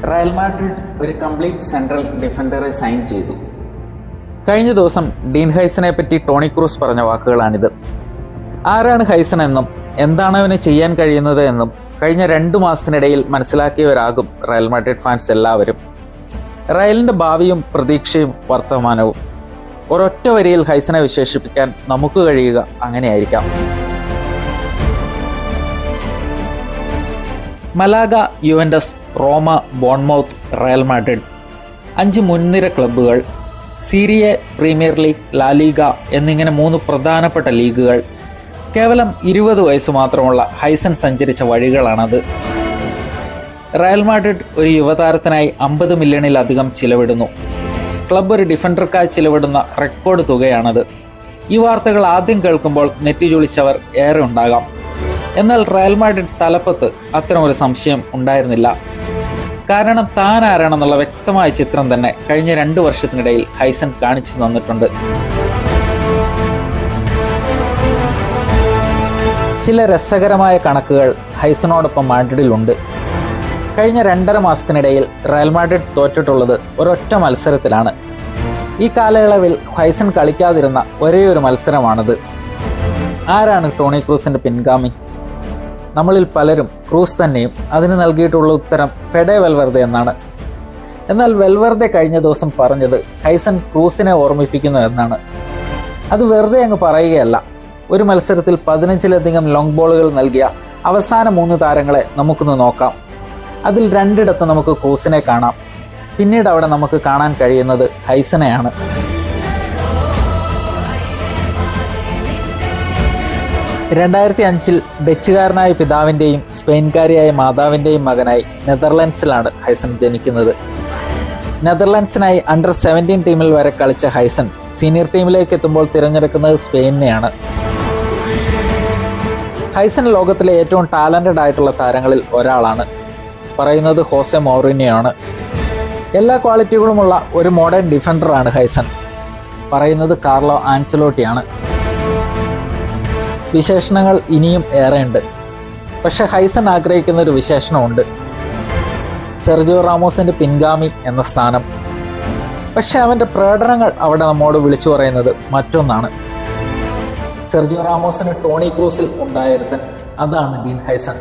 Real Madrid ഒരു complete central ഡിഫൻഡറെ sign ചെയ്തു. കഴിഞ്ഞ ദിവസം ഡീൻ ഹൈസനെ പറ്റി ടോണി ക്രൂസ് പറഞ്ഞ വാക്കുകളാണിത്. ആരാണ് ഹൈസൺ എന്നും എന്താണ് അവന് ചെയ്യാൻ കഴിയുന്നത് എന്നും കഴിഞ്ഞ 2 മാസത്തിനിടയിൽ മനസ്സിലാക്കിയവരാകും റയൽ മാഡ്രിഡ് ഫാൻസ് എല്ലാവരും. റയലിൻ്റെ ഭാവിയും പ്രതീക്ഷയും വർത്തമാനവും ഒരൊറ്റ വരിയിൽ ഹൈസനെ വിശേഷിപ്പിക്കാൻ നമുക്ക് കഴിയുക അങ്ങനെയായിരിക്കാം. മലാഗ, യുവൻറ്റസ്, റോമ, ബോൺമൗത്ത്, റയൽ മാഡ്രിഡ് 5 മുൻനിര ക്ലബ്ബുകൾ, സീരിയ, പ്രീമിയർ ലീഗ്, ലാലീഗ എന്നിങ്ങനെ 3 പ്രധാനപ്പെട്ട ലീഗുകൾ. കേവലം 20 വയസ്സ് മാത്രമുള്ള ഹൈസൻ സഞ്ചരിച്ച വഴികളാണത്. റയൽ മാഡ്രിഡ് ഒരു യുവതാരത്തിനായി 50 മില്യണിലധികം ചിലവിടുന്നു. ക്ലബ്ബ് ഒരു ഡിഫൻഡർക്കായി ചിലവിടുന്ന റെക്കോർഡ് തുകയാണത്. ഈ വാർത്തകൾ ആദ്യം കേൾക്കുമ്പോൾ നെറ്റിചൊളിച്ചവർ ഏറെ ഉണ്ടാകാം. എന്നാൽ റയൽ മാഡ്രിഡ് തലപ്പത്ത് അത്തരമൊരു സംശയം ഉണ്ടായിരുന്നില്ല. കാരണം താൻ ആരാണെന്നുള്ള വ്യക്തമായ ചിത്രം തന്നെ കഴിഞ്ഞ 2 വർഷത്തിനിടയിൽ ഹൈസൻ കാണിച്ചു തന്നിട്ടുണ്ട്. ചില രസകരമായ കണക്കുകൾ ഹൈസനോടൊപ്പം മാഡ്രിഡിലുണ്ട്. കഴിഞ്ഞ 2.5 മാസത്തിനിടയിൽ റയൽ മാഡ്രിഡ് തോറ്റിട്ടുള്ളത് ഒരൊറ്റ മത്സരത്തിലാണ്. ഈ കാലയളവിൽ ഹൈസൻ കളിക്കാതിരുന്ന ഒരേയൊരു മത്സരമാണത്. ആരാണ് ടോണി ക്രൂസിന്റെ പിൻഗാമി? നമ്മളിൽ പലരും ക്രൂസ് തന്നെയും. അതിന് നൽകിയിട്ടുള്ള ഉത്തരം ഫെഡെ വെൽവെർദെ എന്നാണ്. എന്നാൽ വെൽവെർദെ കഴിഞ്ഞ ദിവസം പറഞ്ഞത് ഹൈസൻ ക്രൂസിനെ ഓർമ്മിപ്പിക്കുന്നു എന്നാണ്. അത് വെറുതെ അങ്ങ് പറയുകയല്ല. ഒരു മത്സരത്തിൽ 15ലധികം ലോങ് ബോളുകൾ നൽകിയ അവസാന 3 താരങ്ങളെ നമുക്കൊന്ന് നോക്കാം. അതിൽ 2 നമുക്ക് ക്രൂസിനെ കാണാം. പിന്നീട് അവിടെ നമുക്ക് കാണാൻ കഴിയുന്നത് ഹൈസനെയാണ്. 2005 ഡച്ചുകാരനായ പിതാവിൻ്റെയും സ്പെയിൻകാരിയായ മാതാവിൻ്റെയും മകനായി നെതർലൻഡ്സിലാണ് ഹൈസൻ ജനിക്കുന്നത്. നെതർലൻഡ്സിനായി അണ്ടർ 17 ടീമിൽ വരെ കളിച്ച ഹൈസൻ സീനിയർ ടീമിലേക്ക് എത്തുമ്പോൾ തിരഞ്ഞെടുക്കുന്നത് സ്പെയിനെയാണ്. ഹൈസൻ ലോകത്തിലെ ഏറ്റവും ടാലന്റഡ് ആയിട്ടുള്ള താരങ്ങളിൽ ഒരാളാണ്. പറയുന്നത് ഹോസെ മൗറിനിയോ ആണ്. എല്ലാ ക്വാളിറ്റികളുമുള്ള ഒരു മോഡേൺ ഡിഫൻഡറാണ് ഹൈസൻ. പറയുന്നത് കാർലോ ആൻസലോട്ടിയാണ്. വിശേഷണങ്ങൾ ഇനിയും ഏറെയുണ്ട്. പക്ഷെ ഹൈസൻ ആഗ്രഹിക്കുന്ന ഒരു വിശേഷണമുണ്ട്: സെർജിയോ റാമോസിന്റെ പിൻഗാമി എന്ന സ്ഥാനം. പക്ഷെ അവൻ്റെ പ്രകടനങ്ങൾ അവിടെ നമ്മോട് വിളിച്ചു പറയുന്നത് മറ്റൊന്നാണ്. സെർജിയോ റാമോസിന് ടോണി ക്രൂസിൽ ഉണ്ടായിരുന്നത് അതാണ് ഡീൻ ഹൈസൻ.